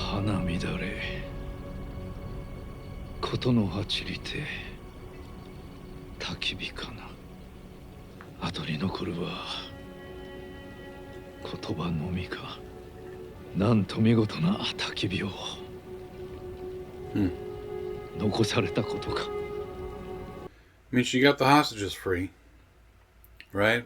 花乱れ事のはちりて焚き火かな。後に残るは言葉のみか。なんと見事な焚き火を、残されたことか。I mean, she got the hostages free, right?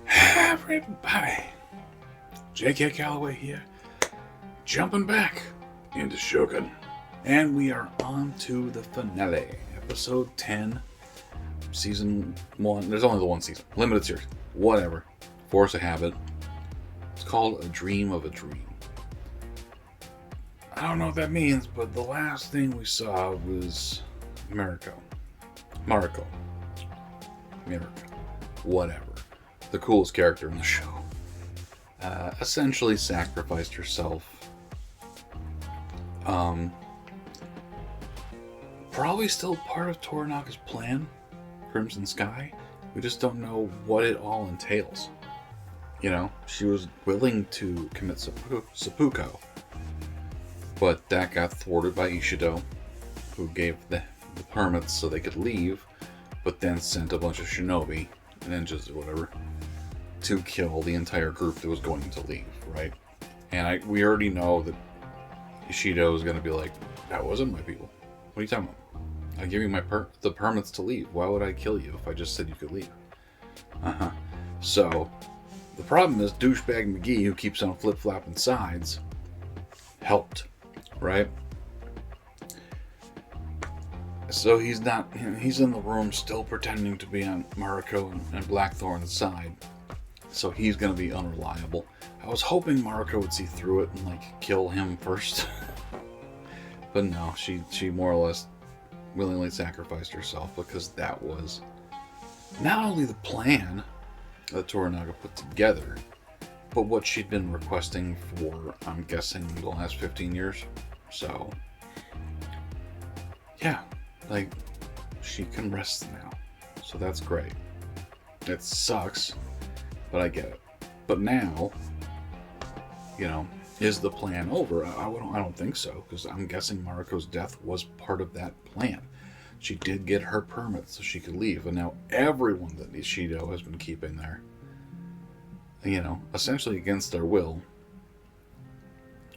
Everybody, J.K. Calloway here, jumping back into Shōgun. And we are on to the finale, episode 10, season 1. There's only the one season, limited series, whatever, force of habit. It's called A Dream of a Dream. I don't know what that means, but the last thing we saw was Mariko, whatever. The coolest character in the show. Essentially sacrificed herself. Probably still part of Toranaga's plan, Crimson Sky. We just don't know what it all entails. You know, she was willing to commit seppuku, but that got thwarted by Ishido, who gave the permits so they could leave, but then sent a bunch of shinobi, ninjas or whatever, to kill the entire group that was going to leave, right? And we already know that Ishido is going to be like, that wasn't my people. What are you talking about? I give you the permits to leave. Why would I kill you if I just said you could leave? So, the problem is douchebag McGee, who keeps on flip-flopping sides, helped, right? So he's in the room still pretending to be on Mariko and Blackthorn's side. So he's going to be unreliable. I was hoping Mariko would see through it and, like, kill him first. But no, she more or less willingly sacrificed herself because that was not only the plan that Toranaga put together, but what she'd been requesting for, I'm guessing, the last 15 years. So, yeah, like, she can rest now. So that's great. It sucks, but I get it. But now, you know, is the plan over? I don't think so, because I'm guessing Mariko's death was part of that plan. She did get her permit so she could leave, and now everyone that Ishido has been keeping there, you know, essentially against their will,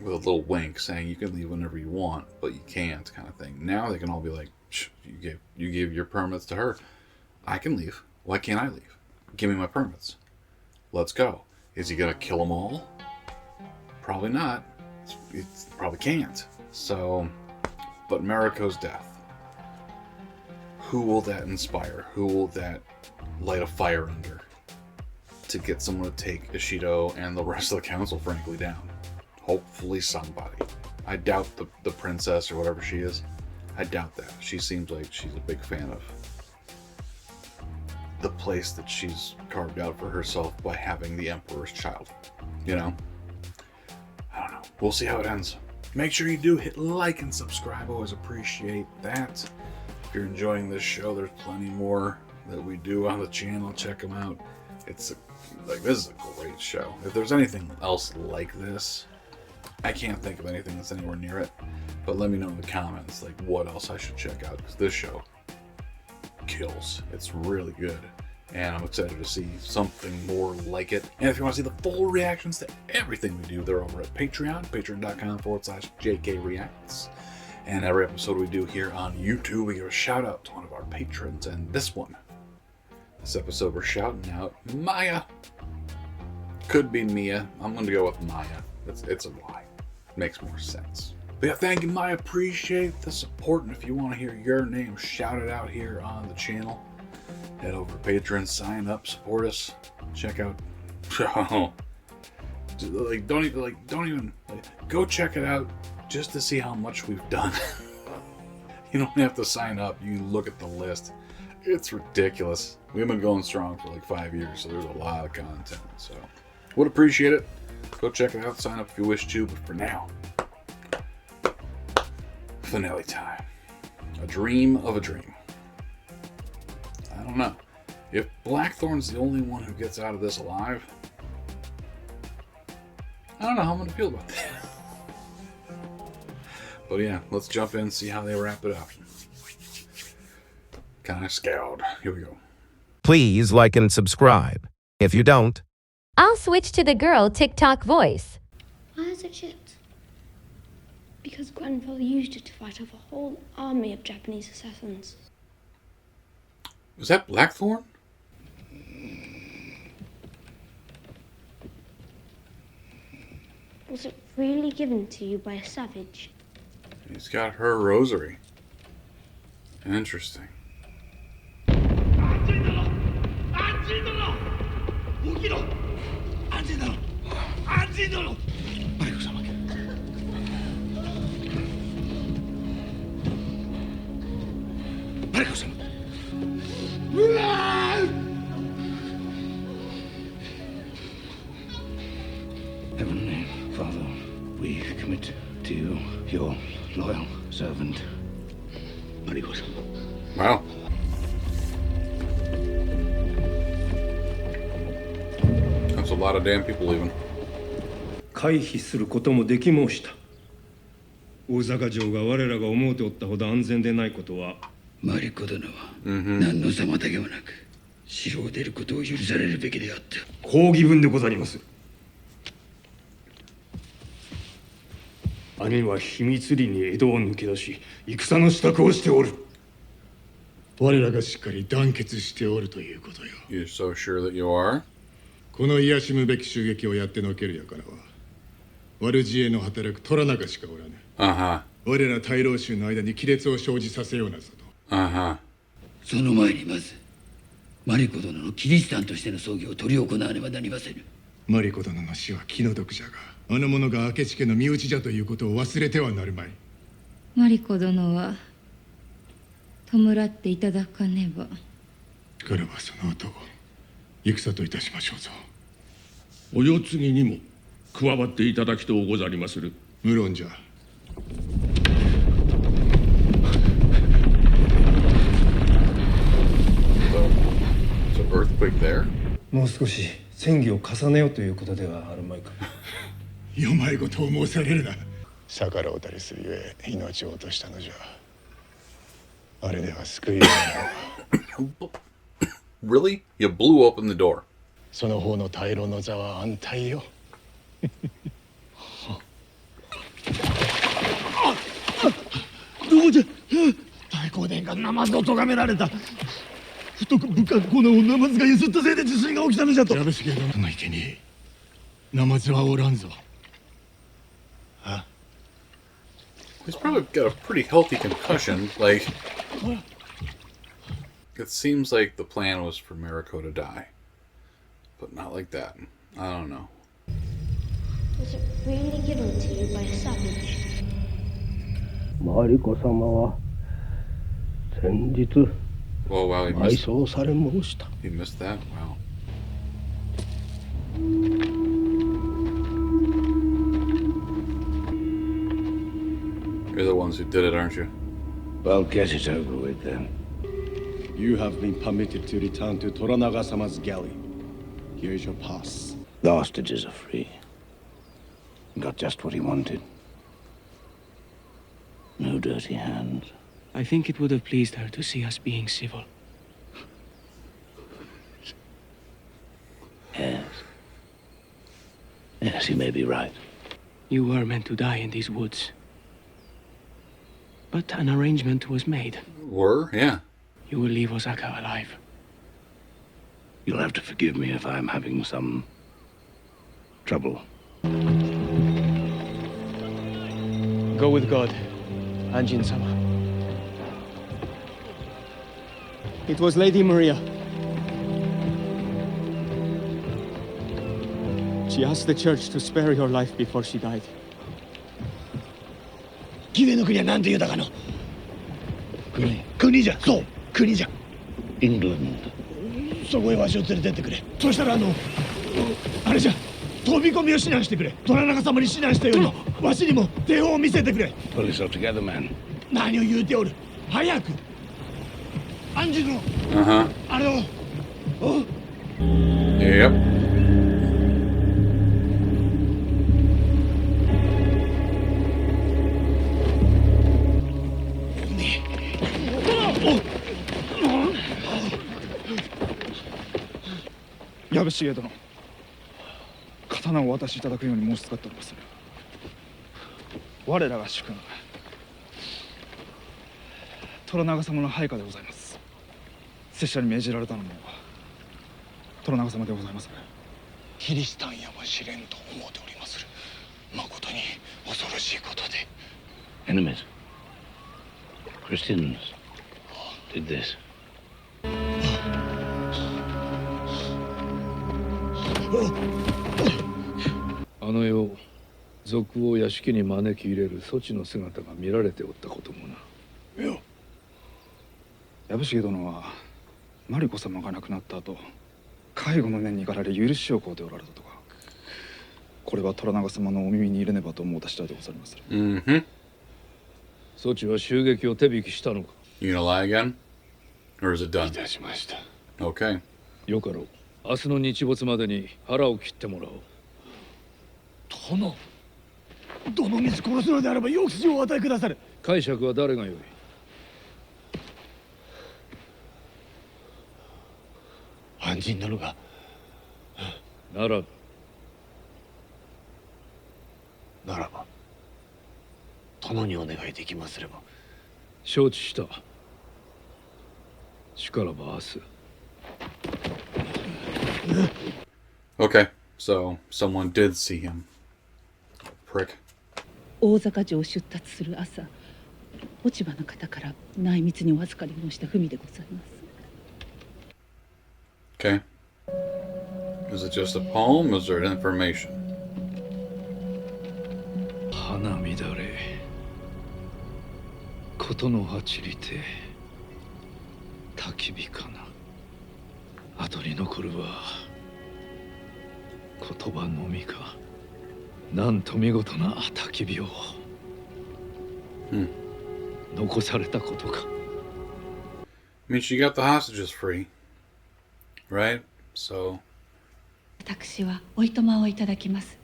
with a little wink saying you can leave whenever you want, but you can't, kind of thing. Now they can all be like, you gave your permits to her. I can leave. Why can't I leave? Give me my permits. Let's go. Is he going to kill them all? Probably not. It probably can't. So, but Mariko's death. Who will that inspire? Who will that light a fire under to get someone to take Ishido and the rest of the council, frankly, down? Hopefully somebody. I doubt the princess or whatever she is. I doubt that. She seems like she's a big fan of the place that she's carved out for herself by having the Emperor's child. You know? I don't know. We'll see how it ends. Make sure you do hit like and subscribe. Always appreciate that. If you're enjoying this show, there's plenty more that we do on the channel. Check them out. This is a great show. If there's anything else like this, I can't think of anything that's anywhere near it. But let me know in the comments, like, what else I should check out, because this show kills. It's really good. And I'm excited to see something more like it. And if you want to see the full reactions to everything we do, they're over at Patreon, patreon.com/JK Reacts. And every episode we do here on YouTube, we give a shout out to one of our patrons. And this episode, we're shouting out Maya. Could be Mia. I'm going to go with Maya. It's a lie. Makes more sense. But yeah, thank you, Maya. Appreciate the support. And if you want to hear your name shouted out here on the channel, head over to Patreon, sign up, support us, check out. Don't even go check it out just to see how much we've done. You don't have to sign up. You can look at the list. It's ridiculous. We've been going strong for like 5 years, so there's a lot of content. So would appreciate it. Go check it out. Sign up if you wish to. But for now, finale time. A dream of a dream. don't know. If Blackthorn's the only one who gets out of this alive, I don't know how I'm going to feel about that. But yeah, let's jump in and see how they wrap it up. Kind of scared. Here we go. Please like and subscribe. If you don't, I'll switch to the girl TikTok voice. Why is it Schitt? Because grandfather used it to fight off a whole army of Japanese assassins. Was that Blackthorn? Was it really given to you by a savage? He's got her rosary. Interesting. Heavenly Father, we commit to you your loyal servant, Mariko. Wow. That's a lot of damn people leaving. 回避することもでき申した。大坂城が我らが思うておったほど安全でないことは、マリコ殿は何の妨げもなく城を出ることを許されるべきであった。抗議文でござります。兄は秘密裏に江戸を抜け出し、戦の支度をしておる。我らがしっかり団結しておるということよ。You're so sure that you are? この卑しむべき襲撃をやってのけるやからは、悪知恵の働く虎中しかおらぬ。我ら大老衆の間に亀裂を生じさせようなぞと。その前にまずマリコ殿のキリシタンとしての葬儀を執り行わねばなりませぬ。マリコ殿の死は気の毒じゃが、あの者が明智家の身内じゃということを忘れてはなるまい。マリコ殿は弔っていただかねば。からはその後戦といたしましょうぞ。お世継ぎにも加わっていただきとうござりまする。無論じゃ。So earthquake there? もう少し戦議を重ねようということではあるまいか。よまいことを申されるな。逆らうたりするゆえ命を落としたのじゃ。あれでは救いようが。Really? You blew open the door. その方の大老の座は安泰よ。どうじゃ。太閤殿がナマズを咎められた。不徳不格好なナマズがゆすったせいで地震が起きたのじゃと。矢部茂殿の池にナマズはおらんぞ。He's probably got a pretty healthy concussion. Like, it seems like the plan was for Mariko to die, but not like that. I don't know. Was it really given to you by a savage? マリコ様は先日 Oh wow, 埋葬され申した。he missed that. Wow. You're the ones who did it, aren't you? Well, get it over with then. You have been permitted to return to Toranaga-sama's galley. Here is your pass. The hostages are free. Got just what he wanted. No dirty hands. I think it would have pleased her to see us being civil. Yes. Yes, you may be right. You were meant to die in these woods. But an arrangement was made. Were? Yeah. You will leave Osaka alive. You'll have to forgive me if I'm having some trouble. Go with God, Anjin-sama. It was Lady Maria. She asked the church to spare your life before she died. キレの国は何て言うたかの。国じゃ。そう、国じゃ。England. そこへわしを連れてってくれ。そしたらあれじゃ。飛び込みを指南してくれ。虎中様に指南したように、わしにも手本を見せてくれ。Pull yourself together, man. 何を言うておる。早く。暗示の Uh-huh. あれを Yep.藪重殿、刀をお渡しいただくように申しつかっております。我らが主君、虎長様の配下でございます。拙者に命じられたのも虎長様でございます。キリシタンやもしれんと思うておりまする。誠に恐ろしいことで。 Enemies. Christians did this. あの世、賊を屋敷に招き入れる措置の姿が見られておったこともな。藪重殿はマリコ様が亡くなった後、介護の念に駆られ許しを請うておられたとか。これは虎長様のお耳に入れねばと思うた次第でございます。Mm-hmm. 措置は襲撃を手引きしたのか。 You gonna lie again? Or is it done? いたしました。 Okay. よかろう。明日の日没までに腹を切ってもらおう。殿、どの道殺すのであれば抑止をお与えくださる。解釈は誰がよい。暗示なのが。ならば。ならば殿にお願いできますれば。承知した。しからば明日。 Okay, so someone did see him. Prick. 大坂城を出立する朝、落ち葉の方から内密にお預かり申した文でございます。 Okay. Is it just a poem? Is there information? 花乱れことの葉散りて焚き火かな。後に残るは言葉のみか。なんと見事な焚き火を、残されたことか。 I mean, she got the hostages free, right? So. 私はおいとまをいただきます。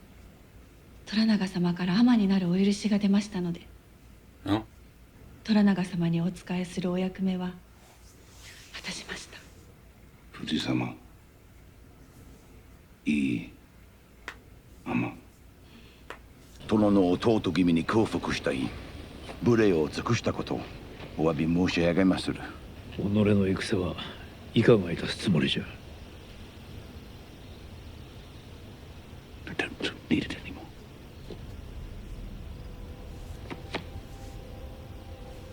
虎長様から尼になるお許しが出ましたので。Oh? 虎長様にお仕えするお役目は果たしました。藤様、いい尼、殿の弟君に降伏したい無礼を尽くしたことお詫び申し上げまする。己の戦はいかがいたすつもりじゃ。 I don't need it anymore.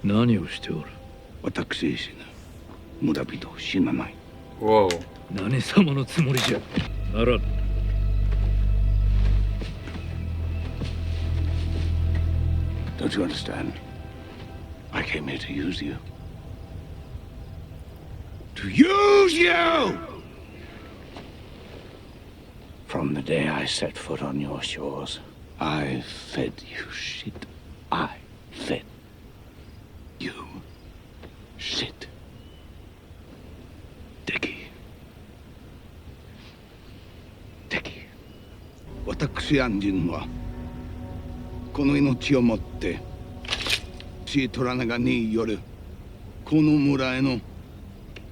何をしておる。私自身無駄人を死なない。Whoa. 何様のつもりじゃ。ならぬ。 Don't you understand? I came here to use you. To use you! From the day I set foot on your shores, I fed you shit. I fed you shit. Dicky. Dicky. 私安人はこの命をもってシートラナガによるこの村への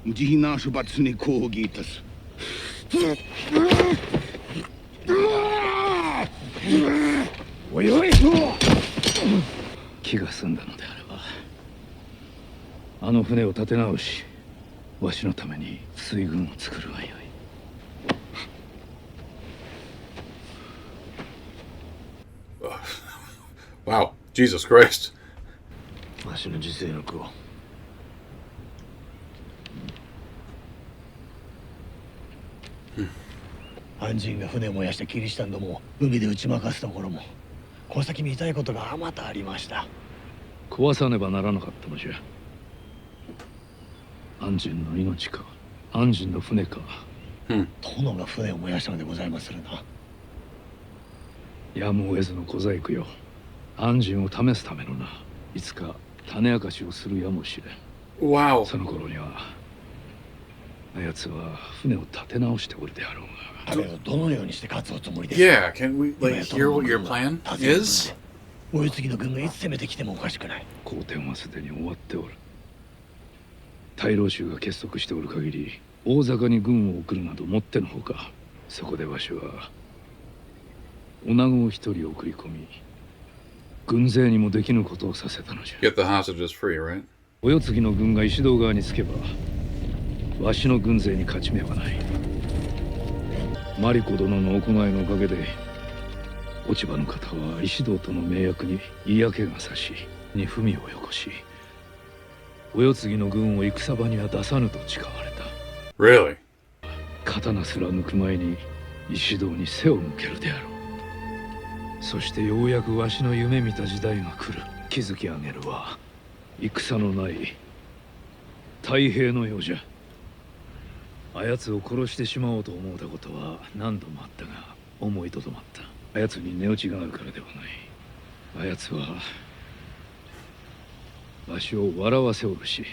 慈悲な処罰に抗議いたす。おいおい、気が済んだのであればあの船を立て直し、わしのために水軍を作るがよい。 Wow, Jesus Christ. わしの自制力を。暗人が船を燃やしてキリシタンどもを海で打ち負かすところも、この先見たいことがあまたありました。壊さねばならなかったのじゃ。暗人の命か、暗人の船か。殿が船を燃やしたのでございまするな。やむを得ずの小細工よ。暗人を試すためのな。いつか種明かしをするやもしれん。Wow. その頃にはやつは船を立て直しておるであろうが。どのようにして勝つおつもりです。 Yeah, can we like hear what your plan is? お世継ぎの軍がいつ攻めてきてもおかしくない。好転はすでに終わっておる。大老衆が結束しておる限り、大坂に軍を送るなどもってのほか。そこでわしは女子を一人送り込み、軍勢にもできぬことをさせたのじゃ。Get the hostages free, right? お世継ぎの軍が石堂側につけば、わしの軍勢に勝ち目はない。マリコ殿の行いのおかげで、落ち葉の方は石堂との盟約に嫌気がさし、に文をよこし、お世継ぎの軍を戦場には出さぬと誓われた。Really? 刀すら抜く前に石堂に背を向けるであろう。そしてようやくわしの夢見た時代が来る。築き上げるは戦のない太平の世じゃ。あやつを殺してしまおうと思うたことは何度もあったが、思いとどまった。あやつに値打ちがあるからではない。あやつはわしを笑わせおるし。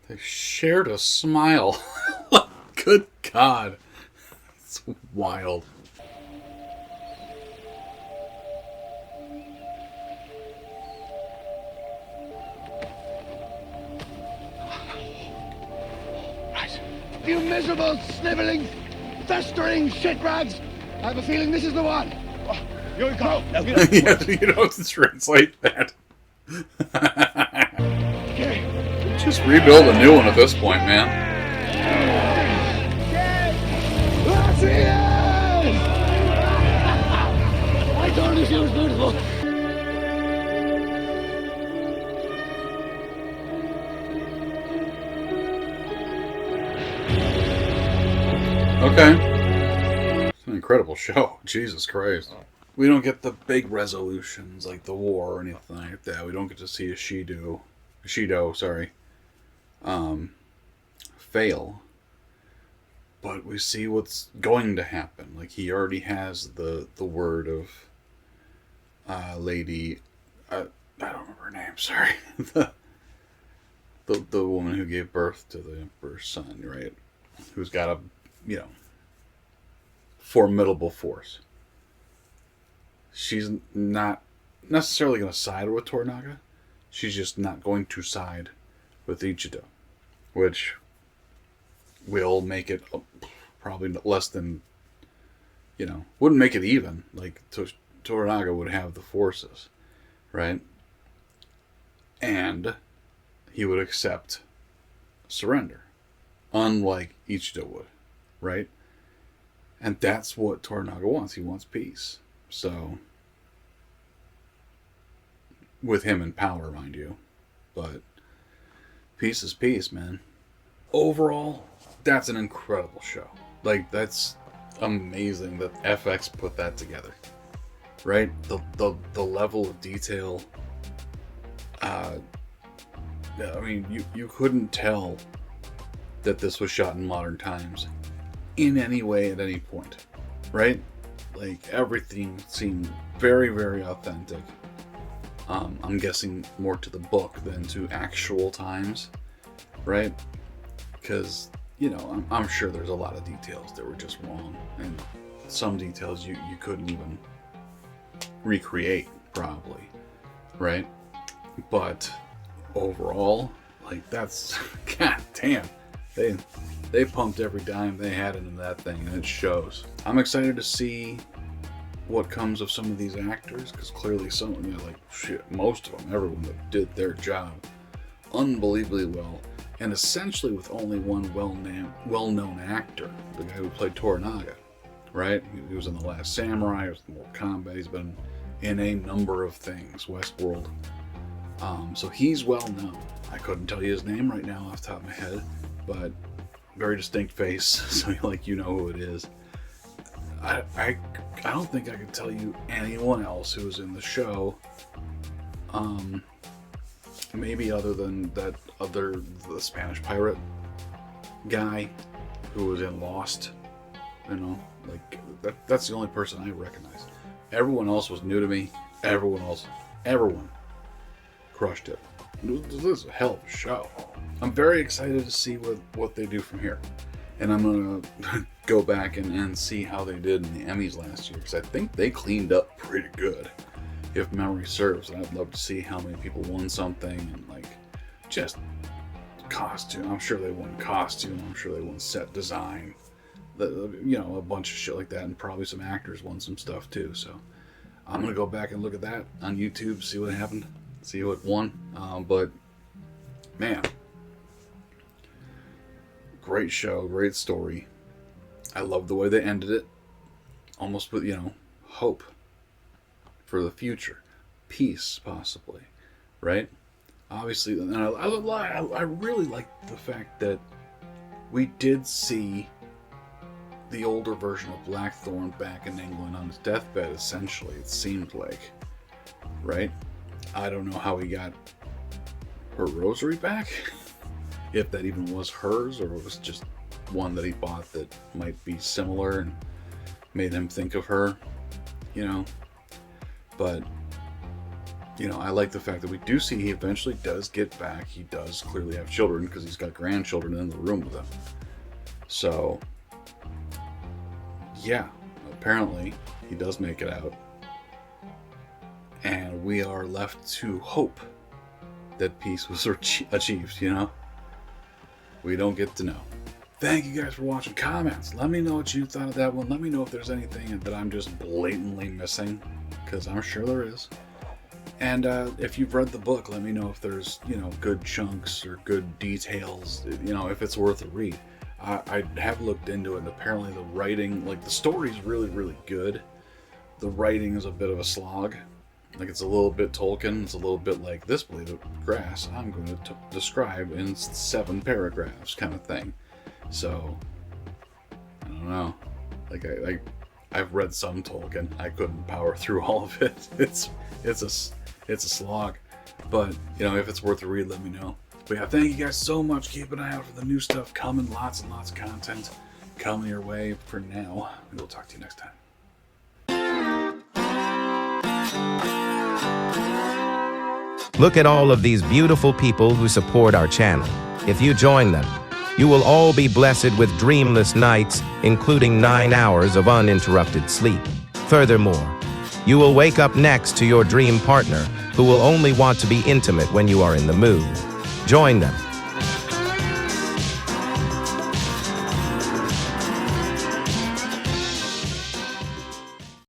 They shared a smile. Good God. It's wild. Right. You miserable, sniveling, festering shitrags! I have a feeling this is the one. Here we go. Yeah, you don't have to translate that. Just rebuild a new one at this point, man. I told you she was beautiful. Okay. It's an incredible show. Jesus Christ. We don't get the big resolutions like the war or anything like that. We don't get to see a Shido, fail. But we see what's going to happen. Like, he already has the word of Lady, I don't remember her name, sorry. the woman who gave birth to the Emperor's son, right? Who's got a, formidable force. She's not necessarily going to side with Toranaga. She's just not going to side with Ichido, which will make it probably less than, wouldn't make it even. Like, Toranaga would have the forces, right? And he would accept surrender, unlike Ichido would, right? And that's what Toranaga wants. He wants peace. So, with him in power, mind you. But peace is peace, man. Overall, that's an incredible show. Like, that's amazing that FX put that together. Right? The level of detail. I mean, you couldn't tell that this was shot in modern times in any way at any point. Right? Like, everything seemed very, very authentic. I'm guessing more to the book than to actual times, right? Because, I'm sure there's a lot of details that were just wrong, and some details you couldn't even recreate, probably, right? But overall, like, that's, god damn, they pumped every dime they had into that thing, and it shows. I'm excited to see what comes of some of these actors, because clearly most of them, everyone that did their job unbelievably well, and essentially with only one well-known actor, the guy who played Toranaga, right? He was in The Last Samurai, he was in Mortal Kombat, he's been in a number of things, Westworld, so he's well known. I couldn't tell you his name right now off the top of my head, but very distinct face, so you know who it is. I don't think I could tell you anyone else who was in the show. Maybe other than the Spanish pirate guy who was in Lost, Like, that's the only person I recognize. Everyone else was new to me. Everyone crushed it. This is a hell of a show. I'm very excited to see what they do from here. And I'm going to go back and see how they did in the Emmys last year, because I think they cleaned up pretty good, if memory serves. And I'd love to see how many people won something, and like just costume. I'm sure they won costume. I'm sure they won set design. You know, a bunch of shit like that, and probably some actors won some stuff too. So I'm going to go back and look at that on YouTube, see what happened, see what won. But man, great show, great story. I love the way they ended it. Almost with, you know, hope for the future. Peace, possibly. Right? Obviously, and I really like the fact that we did see the older version of Blackthorn back in England on his deathbed, essentially, it seemed like. Right? I don't know how he got her rosary back. If that even was hers, or it was just one that he bought that might be similar and made him think of her, you know. But, you know, I like the fact that we do see he eventually does get back. He does clearly have children, because he's got grandchildren in the room with him. So, yeah, apparently he does make it out. And we are left to hope that peace was achieved, you know. We don't get to know. Thank you guys for watching. Comments. Let me know what you thought of that one. Let me know if there's anything that I'm just blatantly missing, because I'm sure there is. And if you've read the book, let me know if there's, you know, good chunks or good details, you know, if it's worth a read. I have looked into it, and apparently the writing, like the story's really, really good. The writing is a bit of a slog. Like, it's a little bit Tolkien. It's a little bit like, this blade of grass I'm going to describe in 7 paragraphs kind of thing. So, I don't know. Like, I've read some Tolkien. I couldn't power through all of it. It's a slog. But, you know, if it's worth a read, let me know. But yeah, thank you guys so much. Keep an eye out for the new stuff coming. Lots and lots of content coming your way. For now, we'll talk to you next time. Look at all of these beautiful people who support our channel. If you join them, you will all be blessed with dreamless nights, including 9 hours of uninterrupted sleep. Furthermore, you will wake up next to your dream partner, who will only want to be intimate when you are in the mood. Join them